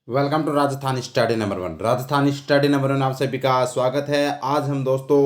Welcome to Rajasthan study number one. Rajasthan study number one आप सभी का स्वागत है। आज हम दोस्तों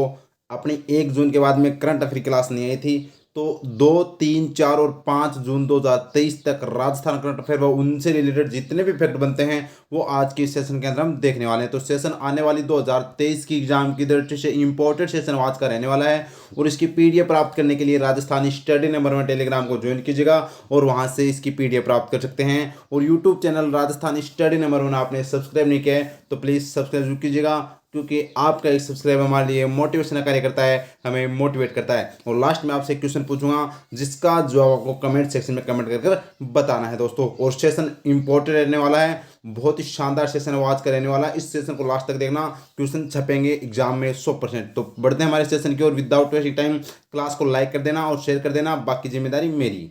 अपनी 1 जून के बाद में करंट अफेयर क्लास नहीं आई थी, तो 2, 3, 4 और 5 जून 2023 तक राजस्थान करंट अफेयर व उनसे रिलेटेड जितने भी फैक्ट बनते हैं वो आज के सेशन के अंदर हम देखने वाले हैं। तो सेशन आने वाली 2023 की एग्जाम की दृष्टि से इंपॉर्टेंट सेशन आज का रहने वाला है और इसकी पीडीएफ प्राप्त करने के लिए Rajasthani study number one Telegram को ज्वाइन कीजिएगा और वहां से इसकी पीडीएफ प्राप्त कर सकते हैं। और YouTube channel Rajasthani study number one आपने सब्सक्राइब नहीं किया है तो प्लीज़ सब्सक्राइब जरूर कीजिएगा, क्योंकि आपका एक सब्सक्राइब हमारे लिए मोटिवेशन कार्य करता है, हमें मोटिवेट करता है। और लास्ट में आपसे एक क्वेश्चन पूछूंगा जिसका जवाब आपको कमेंट सेक्शन में कमेंट कर बताना है दोस्तों। और सेशन इंपॉर्टेंट रहने वाला है, बहुत ही शानदार सेशन है आज का रहने वाला है। इस सेशन को लास्ट तक देखना, क्वेश्चन छपेंगे एग्जाम में 100%। तो बढ़ते हैं हमारे सेशन की ओर। विदाउट वेस्टिंग टाइम क्लास को लाइक कर देना और शेयर कर देना, बाकी जिम्मेदारी मेरी।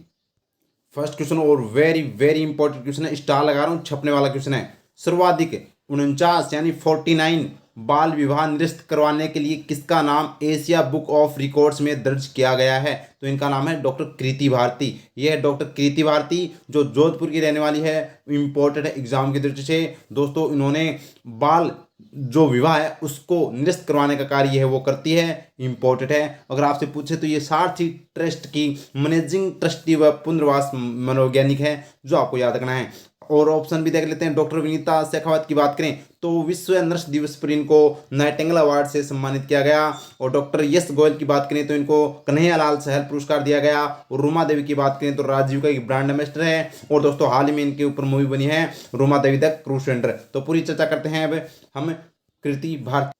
फर्स्ट क्वेश्चन और वेरी वेरी इंपॉर्टेंट क्वेश्चन है, स्टार लगा रहा हूँ, छपने वाला क्वेश्चन है। सर्वाधिक 49 यानी 49 बाल विवाह निरस्त करवाने के लिए किसका नाम एशिया बुक ऑफ रिकॉर्ड्स में दर्ज किया गया है? तो इनका नाम है डॉक्टर कृति भारती। ये है डॉक्टर कृति भारती जो जोधपुर की रहने वाली है। इंपॉर्टेंट है एग्जाम की दृष्टि से दोस्तों। इन्होंने बाल जो विवाह है उसको निरस्त करवाने का कार्य है वो करती है। इंपॉर्टेंट है। अगर आपसे पूछे तो ये सारथी ट्रस्ट की मैनेजिंग ट्रस्टी व पुनर्वास मनोवैज्ञानिक है, जो आपको याद रखना है। और ऑप्शन भी देख लेते हैं। डॉक्टर विनीता शेखावत की बात करें तो विश्व नर्स दिवस पर इनको नाइटिंगेल अवार्ड से सम्मानित किया गया। और डॉक्टर यश गोयल की बात करें तो इनको कन्हैयालाल सहल पुरस्कार दिया गया। और रूमा देवी की बात करें तो राजीव का एक ब्रांड एम्बेसडर है। और दोस्तों हाल ही में इनके ऊपर मूवी बनी है रूमा देवी द क्रूसेंडर। तो पूरी चर्चा करते हैं अब हम कृति भारती।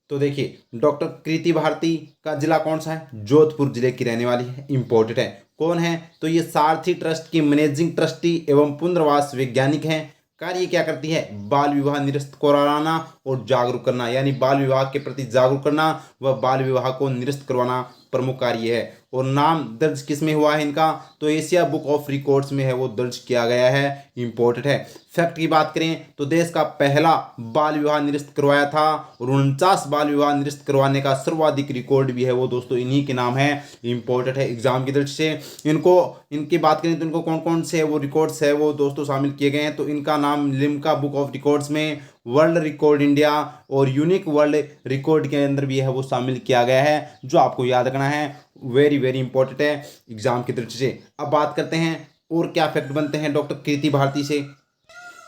तो देखिए डॉक्टर कृति भारती का जिला कौन सा है? जोधपुर जिले की रहने वाली है। इंपॉर्टेंट है। कौन है? तो ये सारथी ट्रस्ट की मैनेजिंग ट्रस्टी एवं पुनर्वास वैज्ञानिक हैं। कार्य क्या करती है? बाल विवाह निरस्त कराना और जागरूक करना, यानी बाल विवाह के प्रति जागरूक करना व बाल विवाह को निरस्त करवाना प्रमुख कार्य है। और नाम दर्ज किस में हुआ है इनका? तो एशिया बुक ऑफ रिकॉर्ड्स में है वो दर्ज किया गया है। इंपॉर्टेंट है। फैक्ट की बात करें तो देश का पहला बाल विवाह निरस्त करवाया था और 49 बाल विवाह निरस्त करवाने का सर्वाधिक रिकॉर्ड भी है वो दोस्तों इन्हीं के नाम है। इंपॉर्टेंट है एग्जाम की दृष्टि से। इनको इनकी बात करें तो इनको कौन कौन से वो रिकॉर्ड्स है वो दोस्तों शामिल किए गए हैं। तो इनका नाम लिम्का बुक ऑफ रिकॉर्ड्स में, वर्ल्ड रिकॉर्ड इंडिया और यूनिक वर्ल्ड रिकॉर्ड के अंदर भी है वो शामिल किया गया है, जो आपको याद रखना है। वेरी वेरी इंपॉर्टेंट है एग्जाम की दृष्टि से। अब बात करते हैं और क्या फैक्ट बनते हैं डॉक्टर कृति भारती से।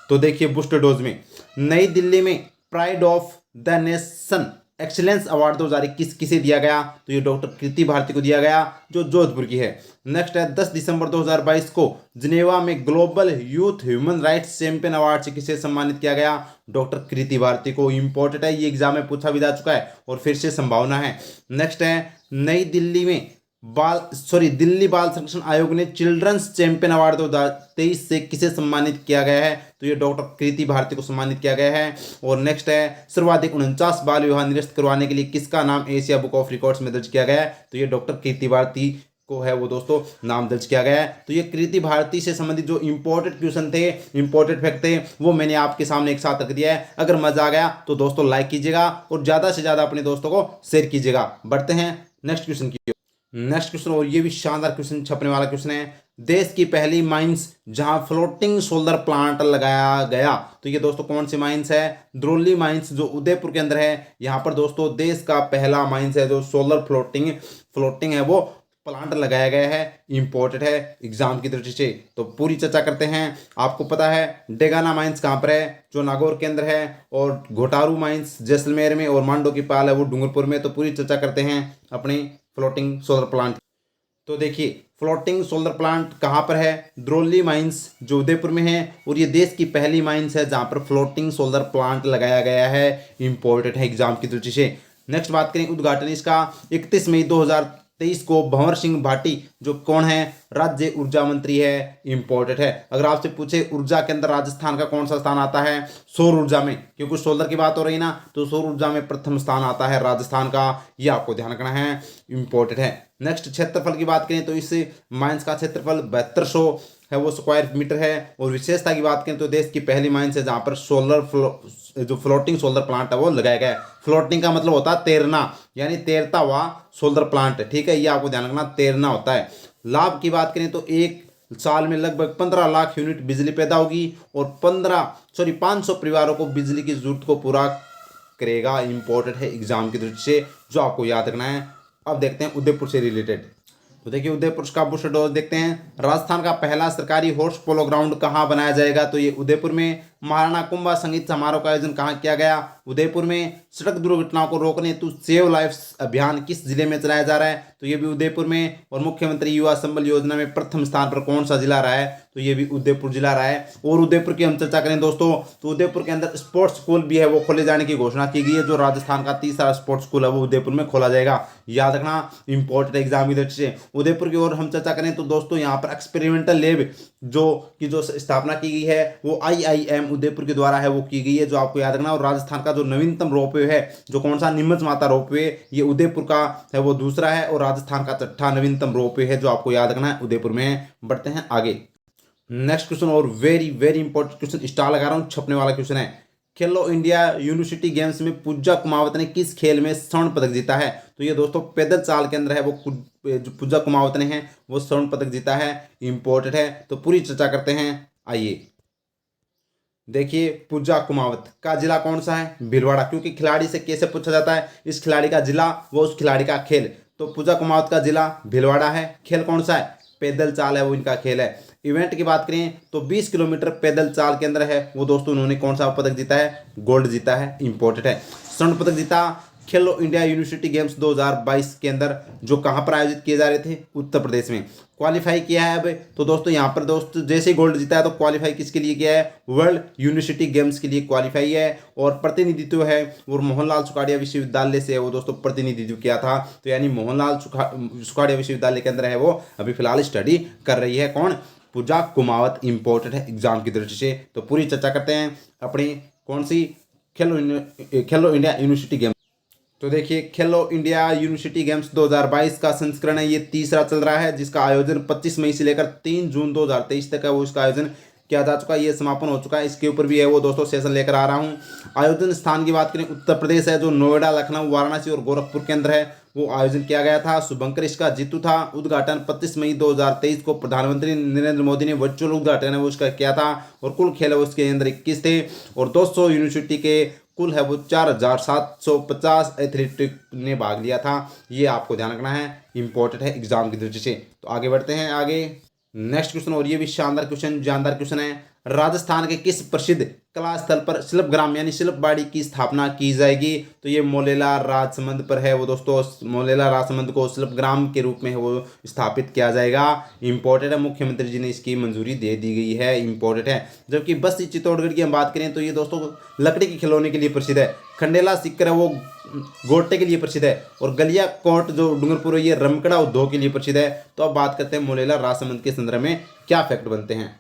तो देखिए बूस्टर डोज में नई दिल्ली में pride of the nation excellence award 2021 किसे दिया गया? तो ये डॉक्टर कृति भारती को दिया गया जो जोधपुर की है। नेक्स्ट है 10 दिसंबर 2022 को जिनेवा में global youth human rights champion award से किसे सम्मानित किया गया? डॉक्टर कृति भारती को। इंपॉर्टेंट है, ये एग्जाम में पूछा भी जा चुका है और फिर से संभावना है। नेक्स्ट है नई दिल्ली में दिल्ली बाल संरक्षण आयोग ने चिल्ड्रंस चैंपियन अवार्ड 2023 से किसे सम्मानित किया गया है? तो ये डॉक्टर कृति भारती को सम्मानित किया गया है। और नेक्स्ट है सर्वाधिक 49 बाल विवाह निरस्त करवाने के लिए किसका नाम एशिया बुक ऑफ रिकॉर्ड्स में दर्ज किया गया है? तो ये डॉक्टर कृति भारती को है वो दोस्तों नाम दर्ज किया गया है। तो ये कृति भारती से संबंधित जो इंपॉर्टेंट क्वेश्चन थे, इंपॉर्टेंट फैक्ट थे, वो मैंने आपके सामने एक साथ रख दिया है। अगर मजा आ गया तो दोस्तों लाइक कीजिएगा और ज़्यादा से ज़्यादा अपने दोस्तों को शेयर कीजिएगा। बढ़ते हैं नेक्स्ट क्वेश्चन की। नेक्स्ट क्वेश्चन और ये भी शानदार क्वेश्चन छपने वाला क्वेश्चन है। देश की पहली माइंस जहां फ्लोटिंग सोलर प्लांट लगाया गया, तो ये दोस्तों कौन सी माइंस है? द्रोली माइंस जो उदयपुर के अंदर है। यहाँ पर दोस्तों देश का पहला माइंस है जो सोलर फ्लोटिंग है वो प्लांट लगाया गया है। इंपॉर्टेंट है एग्जाम की दृष्टि से। तो पूरी चर्चा करते हैं। आपको पता है डेगाना माइंस कहाँ पर है? जो नागौर के अंदर है। और घोटारू माइंस जैसलमेर में और मांडो की पाल है वो डूंगरपुर में। तो पूरी चर्चा करते हैं अपनी फ्लोटिंग सोलर प्लांट। तो देखिए फ्लोटिंग सोलर प्लांट कहाँ पर है? द्रोली माइंस जो उदयपुर में है। और ये देश की पहली माइंस है जहाँ पर फ्लोटिंग सोलर प्लांट लगाया गया है। इंपॉर्टेंट है एग्जाम की दृष्टि से। नेक्स्ट बात करें उद्घाटन इसका 31 मई 2023 को भंवर सिंह भाटी जो कौन है? राज्य ऊर्जा मंत्री है। इंपॉर्टेंट है। अगर आपसे पूछे ऊर्जा के अंदर राजस्थान का कौन सा स्थान आता है? सौर ऊर्जा में, क्योंकि सोलर की बात हो रही ना, तो सौर ऊर्जा में प्रथम स्थान आता है राजस्थान का। ये आपको ध्यान रखना है। इंपॉर्टेंट है। नेक्स्ट क्षेत्रफल की बात करें तो इस माइंस का क्षेत्रफल 7200 है वो स्क्वायर मीटर है। और विशेषता की बात करें तो देश की पहली माइंस है जहाँ पर जो फ्लोटिंग सोलर प्लांट है वो लगाया गया है। फ्लोटिंग का मतलब होता है तैरना, यानी तैरता हुआ सोलर प्लांट। ठीक है, ये आपको ध्यान रखना, तैरना होता है। लाभ की बात करें तो 1 साल में लगभग 15 लाख यूनिट बिजली पैदा होगी और 500 परिवारों को बिजली की जरूरत को पूरा करेगा। इंपॉर्टेंट है एग्जाम की दृष्टि से, जो आपको याद रखना है। अब देखते हैं उदयपुर से रिलेटेड। तो देखिए उदयपुर का बुश डोज देखते हैं। राजस्थान का पहला सरकारी हॉर्स पोलो ग्राउंड कहाँ बनाया जाएगा? तो ये उदयपुर में। महाराणा कुंभा संगीत समारोह का आयोजन कहाँ किया गया? उदयपुर में। सड़क दुर्घटनाओं को रोकने हेतु सेव लाइफ अभियान किस जिले में चलाया जा रहा है? तो ये भी उदयपुर में। और मुख्यमंत्री युवा संबल योजना में प्रथम स्थान पर कौन सा जिला रहा है? तो ये भी उदयपुर जिला रहा है। और उदयपुर की हम चर्चा करें दोस्तों, तो उदयपुर के अंदर स्पोर्ट्स स्कूल भी है, वो खोले जाने की घोषणा की गई है। जो राजस्थान का तीसरा स्पोर्ट्स स्कूल है वो उदयपुर में खोला जाएगा। याद रखना, इंपॉर्टेंट एग्जाम की दृष्टि से। उदयपुर की ओर हम चर्चा करें तो दोस्तों यहाँ पर एक्सपेरिमेंटल लैब जो स्थापना की गई है वो IIM उदयपुर के द्वारा है, वो की गई है, जो आपको याद रखना। और राजस्थान का जो नवीनतम रोपवे है, जो कौन सा? नीमच माता रोपवे, ये उदयपुर का है, वो दूसरा है। और राजस्थान का छठा नवीनतम रोपवे है, जो आपको याद रखना है, उदयपुर में है। बढ़ते हैं आगे। नेक्स्ट क्वेश्चन और very very important question, star लगा रहा हूं, छपने वाला क्वेश्चन है। खेलो इंडिया यूनिवर्सिटी गेम्स में पूजा कुमावत ने किस खेल में स्वर्ण पदक जीता है? तो ये दोस्तों पैदल चाल के अंदर है, वो जो पूजा कुमावत ने है वो स्वर्ण पदक जीता है। इंपॉर्टेंट है, तो पूरी चर्चा करते हैं। आइए देखिए, पूजा कुमावत का जिला कौन सा है? भीलवाड़ा। क्योंकि खिलाड़ी से कैसे पूछा जाता है, इस खिलाड़ी का जिला वो उस खिलाड़ी का खेल। तो पूजा कुमावत का जिला भीलवाड़ा है। खेल कौन सा है? पैदल चाल है, वो इनका खेल है। इवेंट की बात करें तो 20 किलोमीटर पैदल चाल के अंदर है, वो दोस्तों उन्होंने कौन सा पदक जीता है? गोल्ड जीता है। इंपॉर्टेंट है, स्वर्ण पदक जीता खेलो इंडिया यूनिवर्सिटी गेम्स 2022 के अंदर, जो कहाँ पर आयोजित किए जा रहे थे? उत्तर प्रदेश में। क्वालिफाई किया है अब तो दोस्तों यहाँ पर दोस्तों जैसे ही गोल्ड जीता है तो क्वालिफाई किसके लिए किया है? वर्ल्ड यूनिवर्सिटी गेम्स के लिए क्वालिफाई है। और प्रतिनिधित्व है और मोहनलाल सुखाड़िया विश्वविद्यालय से है, वो दोस्तों प्रतिनिधित्व किया था। तो यानी मोहनलाल सुखाड़िया विश्वविद्यालय के अंदर है, वो अभी फिलहाल स्टडी कर रही है। कौन? पूजा कुमावत। इंपॉर्टेंट है एग्जाम की दृष्टि से। तो पूरी चर्चा करते हैं अपनी कौन सी? खेलो इंडिया यूनिवर्सिटी गेम्स। तो देखिए, खेलो इंडिया यूनिवर्सिटी गेम्स 2022 का संस्करण है, ये तीसरा चल रहा है, जिसका आयोजन 25 मई से लेकर 3 जून 2023 तक है, वो इसका आयोजन किया जा चुका है। ये समापन हो चुका है। इसके ऊपर भी है वो दोस्तों सेशन लेकर आ रहा हूँ। आयोजन स्थान की बात करें, उत्तर प्रदेश है, जो नोएडा, लखनऊ, वाराणसी और गोरखपुर के अंदर है, वो आयोजन किया गया था। शुभंकर इसका जीतू था। उद्घाटन 25 मई 2023 को प्रधानमंत्री नरेंद्र मोदी ने वर्चुअल उद्घाटन है वो उसका किया था। और कुल खेल है उसके अंदर 21 थे। और 200 यूनिवर्सिटी के कुल है वो 4750 एथलीट ने भाग लिया था। ये आपको ध्यान रखना है, इंपॉर्टेंट है एग्जाम की दृष्टि से। तो आगे बढ़ते हैं आगे। नेक्स्ट क्वेश्चन, और ये भी शानदार क्वेश्चन, जानदार क्वेश्चन है। राजस्थान के किस प्रसिद्ध कला स्थल पर शिल्पग्राम यानी शिल्पबाड़ी की स्थापना की जाएगी? तो ये मोलेला राजसमंद पर है, वो दोस्तों मोलेला राजसमंद को शिल्पग्राम के रूप में है वो स्थापित किया जाएगा। इंपॉर्टेंट है, मुख्यमंत्री जी ने इसकी मंजूरी दे दी गई है। इंपॉर्टेंट है। जबकि बस्ती चित्तौड़गढ़ की हम बात करें तो ये दोस्तों लकड़ी के खिलौने के लिए प्रसिद्ध है। खंडेला सिक्कर है वो गोटे के लिए प्रसिद्ध है। और गलिया कोट जो डूंगरपुर है ये रमकड़ा उद्योग के लिए प्रसिद्ध है। तो अब बात करते हैं मोलेला राजसमंद के संदर्भ में क्या फैक्ट बनते हैं।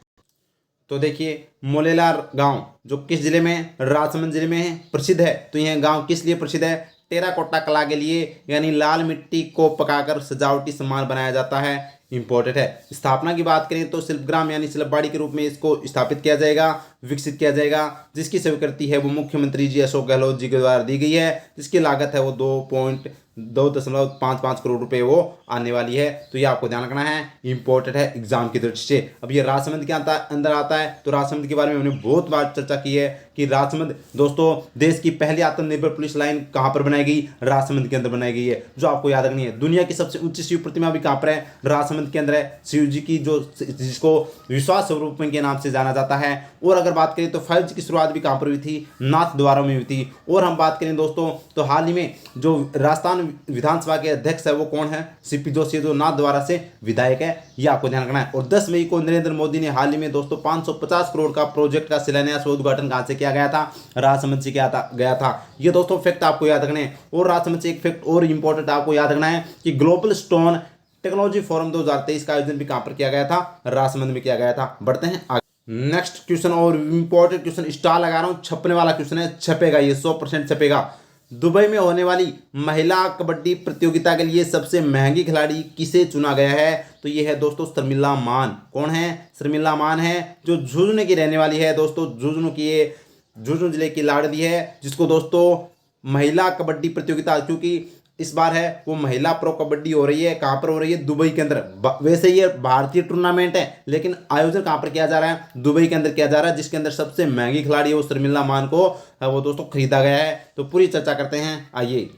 तो देखिए, मोलेला गांव जो किस जिले में? राजसमंद जिले में है, प्रसिद्ध है। तो यह गांव किस लिए प्रसिद्ध है? टेराकोटा कला के लिए, यानी लाल मिट्टी को पकाकर सजावटी सामान बनाया जाता है। इंपॉर्टेंट है। स्थापना की बात करें तो शिल्पग्राम यानी शिल्पबाड़ी के रूप में इसको स्थापित किया जाएगा, विकसित किया जाएगा, जिसकी स्वीकृति है वो मुख्यमंत्री जी अशोक गहलोत जी के द्वारा दी गई है। जिसकी लागत है वो 2.55 करोड़ रुपए वो आने वाली है। तो ये आपको ध्यान रखना है, इंपॉर्टेंट है एग्जाम की दृष्टि से। अब ये राजसमंद के अंदर आता है। तो राजसमंद के बारे में हमने बहुत बार चर्चा की है कि राजसमंद दोस्तों देश की पहली आत्मनिर्भर पुलिस लाइन कहाँ पर बनाई गई? राजसमंद के अंदर बनाई गई है, जो आपको याद रखनी है। दुनिया की सबसे ऊंची शिव प्रतिमा भी कहाँ पर है? राजसमंद के अंदर है। शिव जी की जिसको विश्वास स्वरूप के नाम से जाना जाता है। और अगर बात करें तो 5G की शुरुआत भी कहाँ पर हुई थी? नाथ द्वारा में हुई थी। और हम बात करें दोस्तों तो हाल ही में जो राजस्थान विधानसभा के अध्यक्ष है वो कौन है? सीपी जोशी, जो नाथ द्वारा से विधायक है। ये आपको ध्यान रखना है। और 10 मई को नरेंद्र मोदी ने हाल ही में दोस्तों 550 करोड़ का प्रोजेक्ट का शिलान्यास व उद्घाटन कहाँ से किया गया था? राजसमंद से गया था। ये दोस्तों फैक्ट आपको याद रखने हैं। और राजसमंद से एक फैक्ट और इंपॉर्टेंट आपको याद रखना है कि ग्लोबल स्टोन टेक्नोलॉजी फोरम 2023 का आयोजन भी कहाँ पर किया गया था? राजसमंद में किया गया था। बढ़ते हैं आगे। नेक्स्ट क्वेश्चन और इंपॉर्टेंट क्वेश्चन, स्टार लगा रहा हूं, छपने वाला क्वेश्चन है, छपेगा, ये 100% छपेगा। दुबई में होने वाली महिला कबड्डी प्रतियोगिता के लिए सबसे महंगी खिलाड़ी किसे चुना गया है? तो ये है दोस्तों शर्मिला मान। कौन है? शर्मिला मान है, जो झुंझुनू की रहने वाली है दोस्तों। झुंझुनू जिले की लाडली है, जिसको दोस्तों महिला कबड्डी प्रतियोगिता, क्योंकि इस बार है वो महिला प्रो कबड्डी हो रही है। कहाँ पर हो रही है? दुबई के अंदर। वैसे ये भारतीय टूर्नामेंट है, लेकिन आयोजन कहाँ पर किया जा रहा है? दुबई के अंदर किया जा रहा है, जिसके अंदर सबसे महंगी खिलाड़ी है वो शर्मिला मान को वो दोस्तों खरीदा गया है। तो पूरी चर्चा करते हैं, आइए।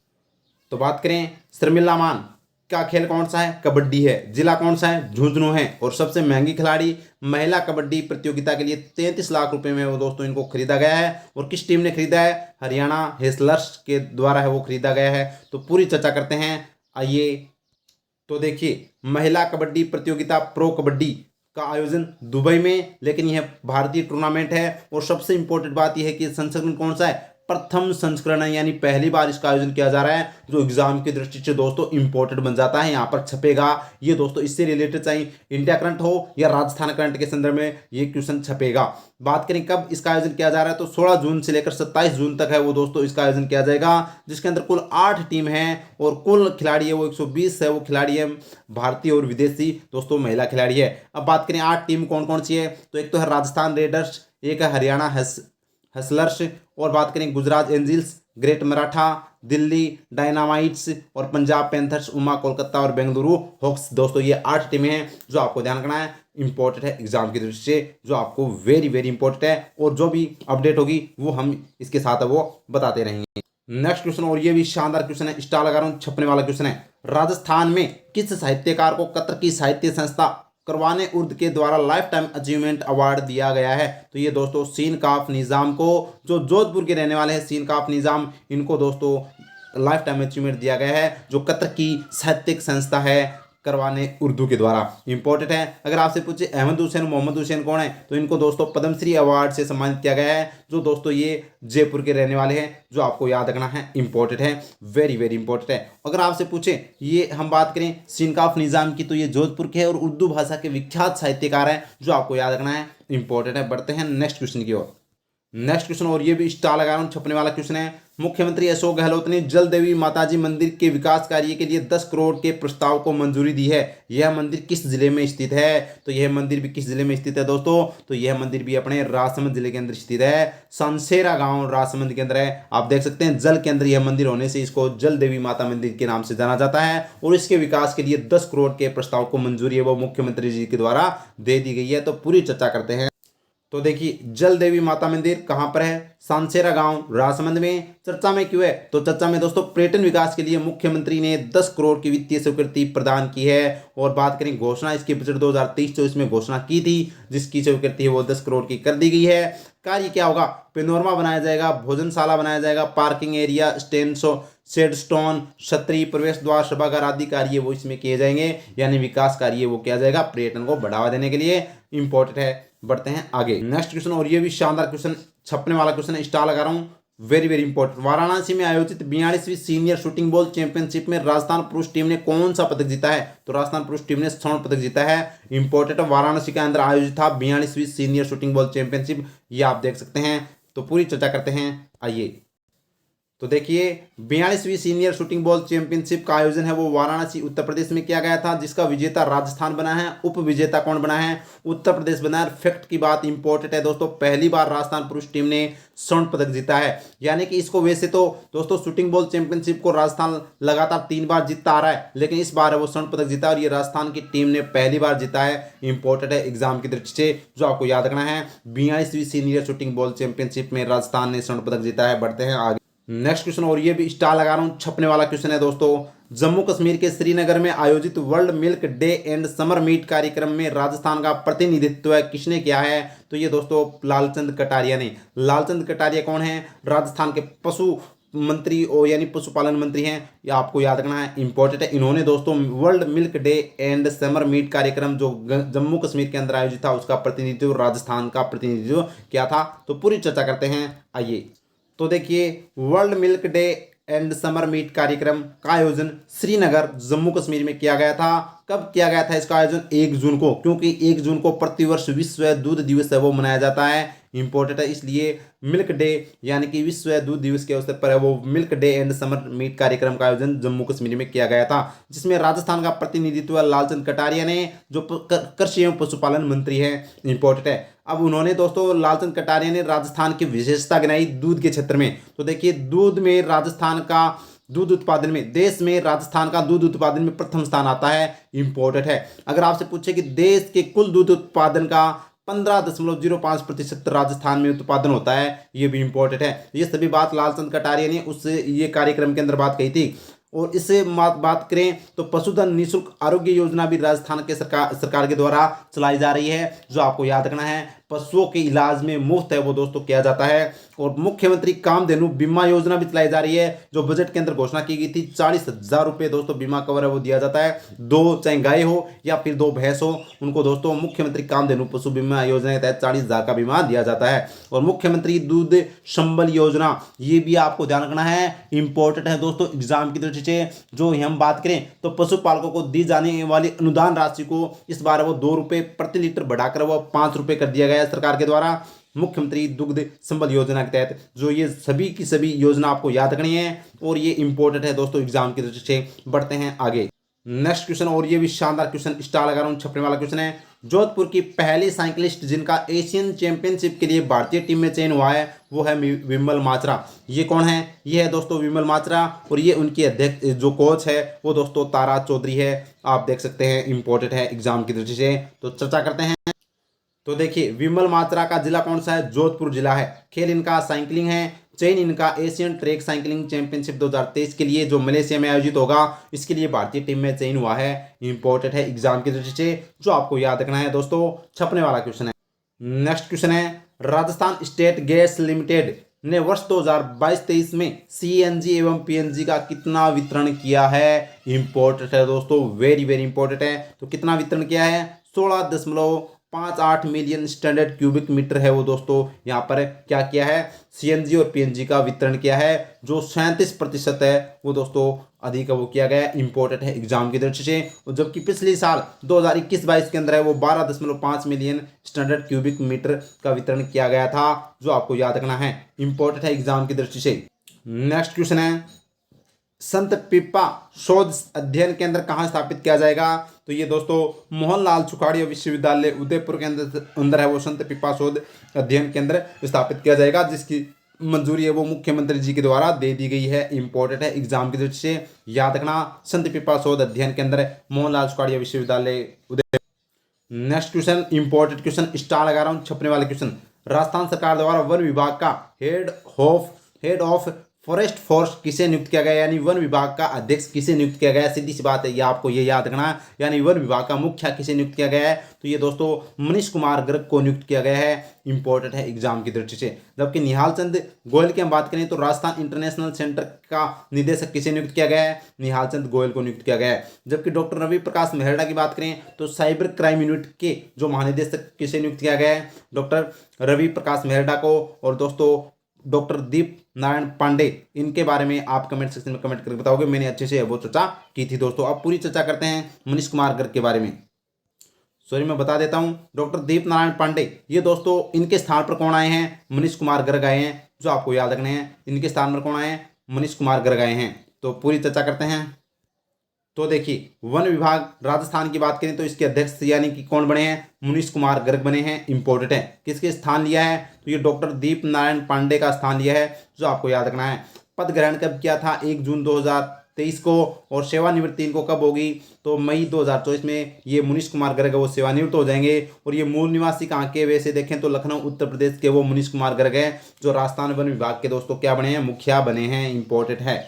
तो बात करें शर्मिला मान का खेल कौन सा है? कबड्डी है। जिला कौन सा है? झुंझुनू है। और सबसे महंगी खिलाड़ी महिला कबड्डी प्रतियोगिता के लिए 33 लाख रुपए में वो दोस्तों इनको खरीदा गया है। और किस टीम ने खरीदा है? हरियाणा हेसलर्स के द्वारा है वो खरीदा गया है। तो पूरी चर्चा करते हैं, आइए। तो देखिए, महिला कबड्डी प्रतियोगिता प्रो कबड्डी का आयोजन दुबई में, लेकिन यह भारतीय टूर्नामेंट है। और सबसे इंपॉर्टेंट बात यह है कि संस्करण कौन सा है? प्रथम संस्करण है, यानी पहली बार इसका आयोजन किया जा रहा है, जो एग्जाम की दृष्टि से दोस्तों इंपॉर्टेंट बन जाता है। यहाँ पर छपेगा ये दोस्तों, इससे रिलेटेड चाहे इंडिया करंट हो या राजस्थान करंट के संदर्भ में ये क्वेश्चन छपेगा। बात करें कब इसका आयोजन किया जा रहा है, तो 16 जून से लेकर 27 जून तक है वो दोस्तों इसका आयोजन किया जाएगा, जिसके अंदर कुल 8 टीम है और कुल खिलाड़ी है वो 120 है वो खिलाड़ी है भारतीय और विदेशी दोस्तों महिला खिलाड़ी है। अब बात करें 8 टीम कौन कौन सी है, तो एक तो है राजस्थान रेडर्स, एक है हरियाणा हसलर्स, और बात करें Gujarat Angeles, great Maratha, Delhi dynamites और पंजाब पैंथर्स, उमा कोलकाता और बेंगलुरु हॉक्स। दोस्तों ये 8 टीमें हैं जो आपको ध्यान रखना है, इंपॉर्टेंट है एग्जाम की दृष्टि से, जो आपको वेरी वेरी इंपॉर्टेंट है। और जो भी अपडेट होगी वो हम इसके साथ वो बताते रहेंगे। नेक्स्ट क्वेश्चन, और ये भी शानदार क्वेश्चन है, स्टार लगा रहा हूँ, छपने वाला क्वेश्चन है। राजस्थान में किस साहित्यकार को कतर की साहित्य संस्था करवाने उर्द के द्वारा लाइफ टाइम अचीवमेंट अवार्ड दिया गया है? तो ये दोस्तों सीन काफ निज़ाम को, जो जोधपुर के रहने वाले हैं सीन काफ निज़ाम, इनको दोस्तों लाइफ टाइम अचीवमेंट दिया गया है, जो कतर की साहित्यिक संस्था है करवाने उर्दू के द्वारा। इंपॉर्टेंट है। अगर आपसे पूछे अहमद हुसैन मोहम्मद हुसैन कौन है, तो इनको दोस्तों पद्मश्री अवार्ड से सम्मानित किया गया है, जो दोस्तों ये जयपुर के रहने वाले हैं, जो आपको याद रखना है, इंपॉर्टेंट है, वेरी वेरी इंपॉर्टेंट है। अगर आपसे पूछे ये हम बात करें सीनकाफ निज़ाम की, तो ये जोधपुर के और उर्दू भाषा के विख्यात साहित्यकार हैं, जो आपको याद रखना है, इंपॉर्टेंट है। बढ़ते हैं नेक्स्ट क्वेश्चन की ओर। नेक्स्ट क्वेश्चन, और ये भी स्टार लगा रहा हूं, छपने वाला क्वेश्चन है। मुख्यमंत्री अशोक गहलोत ने जल देवी माताजी मंदिर के विकास कार्य के लिए 10 करोड़ के प्रस्ताव को मंजूरी दी है। यह मंदिर किस जिले में स्थित है? तो यह मंदिर भी किस जिले में स्थित है दोस्तों? तो यह मंदिर भी अपने राजसमंद जिले के अंदर स्थित है। सांसेरा गांव राजसमंद के अंदर है। आप देख सकते हैं जल के अंदर यह मंदिर होने से इसको जल देवी माता मंदिर के नाम से जाना जाता है। और इसके विकास के लिए 10 करोड़ के प्रस्ताव को मंजूरी है वो मुख्यमंत्री जी के द्वारा दे दी गई है। तो पूरी चर्चा करते हैं। तो देखिए, जल देवी माता मंदिर कहाँ पर है? सांसेरा गांव राजसमंद में। चर्चा में क्यों है? तो चर्चा में दोस्तों पर्यटन विकास के लिए मुख्यमंत्री ने 10 करोड़ की वित्तीय स्वीकृति प्रदान की है। और बात करें घोषणा, इसकी बजट 2023-24 में घोषणा की थी, जिसकी स्वीकृति है वो 10 करोड़ की कर दी गई है। कार्य क्या होगा? पेनोरमा बनाया जाएगा, भोजनशाला बनाया जाएगा, पार्किंग एरिया, शेड स्टोन, छतरी, प्रवेश द्वार, सभागार आदि कार्य वो इसमें किए जाएंगे, यानी विकास कार्य वो किया जाएगा पर्यटन को बढ़ावा देने के लिए। इंपॉर्टेंट है। बढ़ते हैं आगे। नेक्स्ट क्वेश्चन, और ये भी शानदार क्वेश्चन, छपने वाला क्वेश्चन, स्टार लगा रहा हूं, वेरी वेरी इंपॉर्टेंट। वाराणसी में आयोजित 42वीं सीनियर शूटिंग बॉल चैंपियनशिप में राजस्थान पुरुष टीम ने कौन सा पदक जीता है? तो राजस्थान पुरुष टीम ने स्वर्ण पदक जीता है। इंपॉर्टेंट। वाराणसी के अंदर आयोजित था 42वीं सीनियर शूटिंग बॉल चैंपियनशिप, ये आप देख सकते हैं। तो पूरी चर्चा करते हैं, आइए। तो देखिए, 42वीं सीनियर शूटिंग बॉल चैंपियनशिप का आयोजन है वो वाराणसी उत्तर प्रदेश में किया गया था, जिसका विजेता राजस्थान बना है। उप विजेता कौन बना है? उत्तर प्रदेश बना है। फैक्ट की बात इंपॉर्टेंट है दोस्तों, पहली बार राजस्थान पुरुष टीम ने स्वर्ण पदक जीता है। यानी कि इसको वैसे तो दोस्तों शूटिंग बॉल चैंपियनशिप को राजस्थान लगातार 3 बार जीतता आ रहा है, लेकिन इस बार वो स्वर्ण पदक जीता और ये राजस्थान की टीम ने पहली बार जीता है। इंपॉर्टेंट है एग्जाम की दृष्टि से, जो आपको याद रखना है। 42वीं सीनियर शूटिंग बॉल चैंपियनशिप में राजस्थान ने स्वर्ण पदक जीता है। बढ़ते हैं आगे। नेक्स्ट क्वेश्चन, और ये भी स्टार लगा रहा हूं, छपने वाला क्वेश्चन है दोस्तों। जम्मू कश्मीर के श्रीनगर में आयोजित world milk day and summer meet कार्यक्रम में राजस्थान का प्रतिनिधित्व किसने किया है? तो ये दोस्तों लालचंद कटारिया ने। लालचंद कटारिया कौन है? राजस्थान के पशु मंत्री और यानी पशुपालन मंत्री हैं, ये आपको याद रखना है, इंपॉर्टेंट है। इन्होंने दोस्तों world milk day and summer meet कार्यक्रम जो जम्मू कश्मीर के अंदर आयोजित था, उसका प्रतिनिधित्व, राजस्थान का प्रतिनिधित्व किया था। तो पूरी चर्चा करते हैं, आइए। तो देखिए, world milk day and summer meet कार्यक्रम का आयोजन श्रीनगर जम्मू कश्मीर में किया गया था। कब किया गया था इसका आयोजन? 1 जून को, क्योंकि 1 जून को प्रतिवर्ष विश्व दूध दिवस है वो मनाया जाता है। इंपॉर्टेंट है, इसलिए मिल्क डे यानी कि विश्व दूध दिवस के अवसर पर है वो milk day and summer meet कार्यक्रम का आयोजन जम्मू कश्मीर में किया गया था, जिसमें राजस्थान का प्रतिनिधित्व लालचंद कटारिया ने, जो कृषि एवं पशुपालन मंत्री हैं। इंपॉर्टेंट है। अब उन्होंने दोस्तों लालचंद कटारिया ने राजस्थान की विशेषता गिनाई दूध के क्षेत्र में। तो देखिए, दूध में राजस्थान का दूध उत्पादन में देश में राजस्थान का दूध उत्पादन में प्रथम स्थान आता है, इंपोर्टेड है। अगर आपसे पूछे कि देश के कुल दूध उत्पादन का 15.05% राजस्थान में उत्पादन होता है, ये भी इंपॉर्टेंट है। ये सभी बात लालचंद कटारिया ने उस ये कार्यक्रम के अंदर बात कही थी। और इससे बात करें तो पशुधन निःशुल्क आरोग्य योजना भी राजस्थान के सरकार के द्वारा चलाई जा रही है, जो आपको याद रखना है पशुओं के इलाज में मुफ्त है वो दोस्तों किया जाता है। और मुख्यमंत्री कामधेनु बीमा योजना भी चलाई जा रही है, जो बजट के अंदर घोषणा की गई थी। 40,000 रुपये दोस्तों बीमा कवर है वो दिया जाता है। दो चाहे गाय हो या फिर दो भैंस हो, उनको दोस्तों मुख्यमंत्री कामधेनु पशु बीमा योजना के तहत 40,000 का बीमा दिया जाता है। और मुख्यमंत्री दूध संबल योजना, ये भी आपको ध्यान रखना है, इंपॉर्टेंट है दोस्तों एग्जाम की दृष्टि से। जो हम बात करें तो पशुपालकों को दी जाने वाली अनुदान राशि को इस बार वो 2 रुपये प्रति लीटर बढ़ाकर वो 5 रुपये कर दिया गया है सरकार के द्वारा, मुख्यमंत्री दुग्ध संबल योजना के तहत। जो ये सभी की सभी योजना आपको याद रखनी है और ये इंपॉर्टेंट है दोस्तों एग्जाम की दृष्टि से। बढ़ते हैं आगे, नेक्स्ट क्वेश्चन, और ये भी शानदार क्वेश्चन, स्टार लगा रहा हूं, छपने वाला क्वेश्चन है। जोधपुर की पहली साइकिलिस्ट जिनका एशियन चैंपियनशिप के लिए भारतीय टीम में चयन हुआ है वो है विमल मात्रा। ये कौन है? ये है दोस्तों विमल मात्रा। और ये उनकी अध्यक्ष जो कोच है वो दोस्तों तारा चौधरी है। आप देख सकते हैं इंपॉर्टेंट है एग्जाम की दृष्टि से। तो चर्चा करते हैं। तो देखिए विमल मात्रा का जिला कौन सा है? जोधपुर जिला है। खेल इनका साइकिलिंग है। चयन इनका एशियन ट्रैक साइकिलिंग चैंपियनशिप 2023 के लिए जो मलेशिया में आयोजित होगा इसके लिए भारतीय टीम में चयन हुआ है। इंपॉर्टेंट है एग्जाम की दृष्टि से, जो आपको याद रखना है दोस्तों, छपने वाला क्वेश्चन है। नेक्स्ट क्वेश्चन है, राजस्थान स्टेट गैस लिमिटेड ने वर्ष 2022-23 में सीएनजी एवं पीएनजी का कितना वितरण किया है? इंपॉर्टेंट है दोस्तों, वेरी वेरी इंपॉर्टेंट है। तो कितना वितरण किया है? 16.58 मिलियन स्टैंडर्ड क्यूबिक मीटर है वो दोस्तों। यहाँ पर क्या किया है? सीएनजी और पीएनजी का वितरण किया है, जो 37% है वो दोस्तों अधिक वो किया गया है। इंपॉर्टेंट है एग्जाम की दृष्टि से। और जबकि पिछले साल 2021-22 के अंदर है वो 12.5 मिलियन स्टैंडर्ड क्यूबिक मीटर का वितरण किया गया था, जो आपको याद रखना है। इंपॉर्टेंट है एग्जाम की दृष्टि से। नेक्स्ट क्वेश्चन है, संत पिप्पा शोध अध्ययन केंद्र कहाँ स्थापित किया जाएगा? तो ये दोस्तों मोहनलाल सुखाड़िया विश्वविद्यालय उदयपुर के अंदर है वो संत पिप्पा शोध अध्ययन केंद्र स्थापित किया जाएगा, जिसकी मंजूरी है वो मुख्यमंत्री जी के द्वारा दे दी गई है। इंपॉर्टेंट है एग्जाम की दृष्टि से, याद रखना संत पिप्पा शोध अध्ययन केंद्र मोहनलाल सुखाड़िया विश्वविद्यालय उदय। Next question, important question, star लगा रहा हूँ, छपने वाले क्वेश्चन। राजस्थान सरकार द्वारा वन विभाग का हेड ऑफ फॉरेस्ट फोर्स किसे नियुक्त किया गया? यानी वन विभाग का अध्यक्ष किसे नियुक्त किया गया? सीधी सी बात है, ये आपको ये याद रखना है। यानी वन विभाग का मुखिया किसे नियुक्त किया गया है? तो ये दोस्तों मनीष कुमार गर्ग को नियुक्त किया गया है। इंपॉर्टेंट है एग्जाम की दृष्टि से। जबकि निहाल चंद गोयल की हम बात करें तो राजस्थान इंटरनेशनल सेंटर का निदेशक किसे नियुक्त किया गया है? निहाल चंद गोयल को नियुक्त किया गया है। जबकि डॉक्टर रवि प्रकाश मेहरडा की बात करें तो साइबर क्राइम यूनिट के जो महानिदेशक किसे नियुक्त किया गया है? डॉक्टर रवि प्रकाश मेहरडा को। और दोस्तों डॉक्टर दीप नारायण पांडे, इनके बारे में आप कमेंट सेक्शन में कमेंट करके बताओगे। मैंने अच्छे से वो चर्चा की थी दोस्तों। अब पूरी चर्चा करते हैं मनीष कुमार गर्ग के बारे में। सॉरी मैं बता देता हूं, डॉक्टर दीप नारायण पांडे, ये दोस्तों इनके स्थान पर कौन आए हैं? मनीष कुमार गर्ग आए हैं, जो आपको याद रखने हैं। इनके स्थान पर कौन आए हैं? मनीष कुमार गर्ग आए हैं। तो पूरी चर्चा करते हैं। तो देखिए वन विभाग राजस्थान की बात करें तो इसके अध्यक्ष यानी कि कौन बने हैं? मनीष कुमार गर्ग बने हैं। इंपॉर्टेंट है, किसके स्थान लिया है? तो ये डॉक्टर दीप नारायण पांडे का स्थान लिया है, जो आपको याद रखना है। पद ग्रहण कब किया था? 1 जून 2023 को। और सेवानिवृत्ति इनको कब होगी? तो मई 2024 में ये मनीष कुमार गर्ग वो सेवानिवृत्त हो जाएंगे। और ये मूल निवासी कहाँ के? वैसे देखें तो लखनऊ उत्तर प्रदेश के वो मनीष कुमार गर्ग हैं, जो राजस्थान वन विभाग के दोस्तों क्या बने हैं? मुखिया बने हैं। इंपॉर्टेंट है।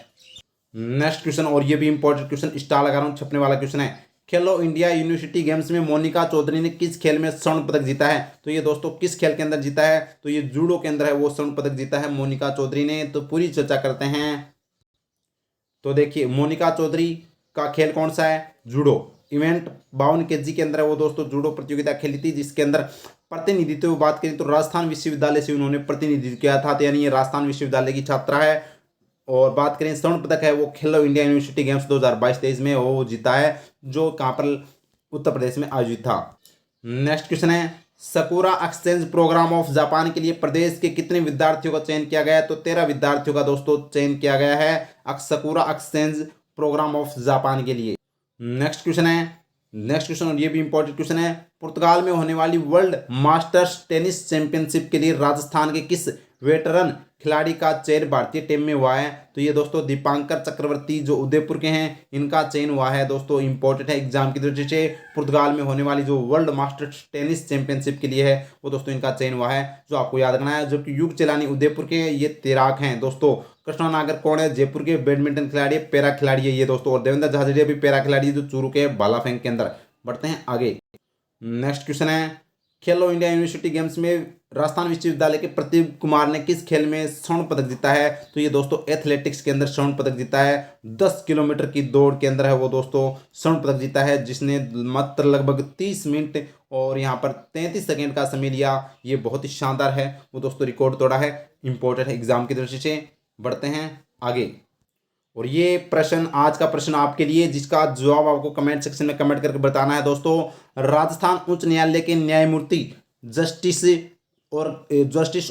नेक्स्ट क्वेश्चन, और ये भी इंपॉर्टेंट क्वेश्चन, स्टार लगा रहा हूं, छपने वाला क्वेश्चन है। खेलो इंडिया यूनिवर्सिटी गेम्स में मोनिका चौधरी ने किस खेल में स्वर्ण पदक जीता है? तो ये दोस्तों किस खेल के अंदर जीता है? तो ये जूडो के अंदर है वो स्वर्ण पदक जीता है मोनिका चौधरी ने। तो पूरी चर्चा करते हैं। तो देखिए मोनिका चौधरी का खेल कौन सा है? जूडो। इवेंट 52 kg के अंदर है वो दोस्तों जूडो प्रतियोगिता खेली थी, जिसके अंदर प्रतिनिधित्व की बात करें तो राजस्थान विश्वविद्यालय से उन्होंने प्रतिनिधित्व किया था। तो यानी ये राजस्थान विश्वविद्यालय की छात्रा है। और बात करें स्वर्ण पदक है वो खेलो इंडिया यूनिवर्सिटी गेम्स 2022-23 में वो जीता है, जो कहाँ पर? उत्तर प्रदेश में आयोजित था। नेक्स्ट क्वेश्चन है, Sakura exchange programme of Japan के लिए प्रदेश के कितने विद्यार्थियों का चयन किया गया है? तो 13 विद्यार्थियों का दोस्तों चयन किया गया है Sakura exchange programme of Japan के लिए। नेक्स्ट क्वेश्चन है, नेक्स्ट क्वेश्चन, और ये भी इंपॉर्टेंट क्वेश्चन है। पुर्तगाल में होने वाली वर्ल्ड मास्टर्स टेनिस चैंपियनशिप के लिए राजस्थान के किस वेटरन खिलाड़ी का चयन भारतीय टीम में हुआ है। तो ये दोस्तों दीपांकर चक्रवर्ती जो उदयपुर के हैं, इनका चयन हुआ है दोस्तों। इंपॉर्टेंट है एग्जाम की दृष्टि से। पुर्तगाल में होने वाली जो वर्ल्ड मास्टर्स टेनिस चैंपियनशिप के लिए है, वो दोस्तों इनका चयन हुआ है, जो आपको याद रखना है। जबकि युग चेलानी उदयपुर के ये तैराक हैं दोस्तों। कृष्णा नागर कौन है? जयपुर के बैडमिंटन खिलाड़ी, पैरा खिलाड़ी है ये दोस्तों। और देवेंद्र झाझड़िया भी पैरा खिलाड़ी, जो चूरू के भाला फेंक के अंदर। बढ़ते हैं आगे। नेक्स्ट क्वेश्चन है, खेलो इंडिया यूनिवर्सिटी गेम्स में राजस्थान विश्वविद्यालय के प्रदीप कुमार ने किस खेल में स्वर्ण पदक जीता है? तो ये दोस्तों एथलेटिक्स के अंदर स्वर्ण पदक जीता है। 10 किलोमीटर की दौड़ के अंदर है वो दोस्तों स्वर्ण पदक जीता है, जिसने मात्र लगभग 30 मिनट और यहाँ पर 33 सेकेंड का समय लिया। ये बहुत ही शानदार है, वो दोस्तों रिकॉर्ड तोड़ा है। इंपॉर्टेंट है एग्जाम की दृष्टि से। बढ़ते हैं आगे। और ये प्रश्न, आज का प्रश्न आपके लिए, जिसका जवाब आपको कमेंट सेक्शन में कमेंट करके बताना है दोस्तों। राजस्थान उच्च न्यायालय के न्यायमूर्ति जस्टिस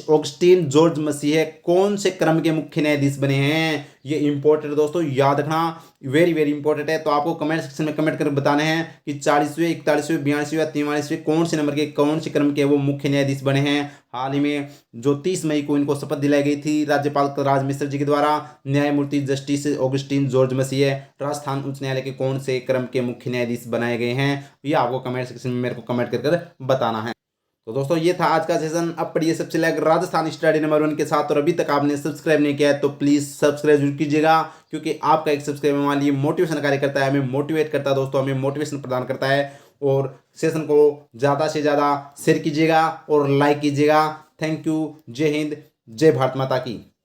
ऑगस्टीन जॉर्ज मसीह कौन से क्रम के मुख्य न्यायाधीश बने हैं? ये इंपॉर्टेंट है दोस्तों, याद रखना, वेरी वेरी इंपॉर्टेंट है। तो आपको कमेंट सेक्शन में कमेंट करके बताने हैं कि 40वें, 41वें, 42वें या 43वें कौन से नंबर के, कौन से क्रम के वो मुख्य न्यायाधीश बने हैं। हाल ही में जो 30 मई को इनको शपथ दिलाई गई थी राज्यपाल कलराज मिश्र जी के द्वारा। न्यायमूर्ति जस्टिस ऑगस्टीन जॉर्ज मसीह राजस्थान उच्च न्यायालय के कौन से क्रम के मुख्य न्यायाधीश बनाए गए हैं, ये आपको कमेंट सेक्शन में मेरे को कमेंट कर बताना है। तो दोस्तों ये था आज का सेशन। अब पढ़िए सबसे लेकर राजस्थान स्टडी नंबर 1 के साथ। और अभी तक आपने सब्सक्राइब नहीं किया है तो प्लीज़ सब्सक्राइब जरूर कीजिएगा, क्योंकि आपका एक सब्सक्राइब हमारे लिए मोटिवेशन कार्य करता है, हमें मोटिवेट करता है दोस्तों, हमें मोटिवेशन प्रदान करता है। और सेशन को ज़्यादा से ज़्यादा शेयर कीजिएगा और लाइक कीजिएगा। Thank you. जय हिंद, जय भारत माता की।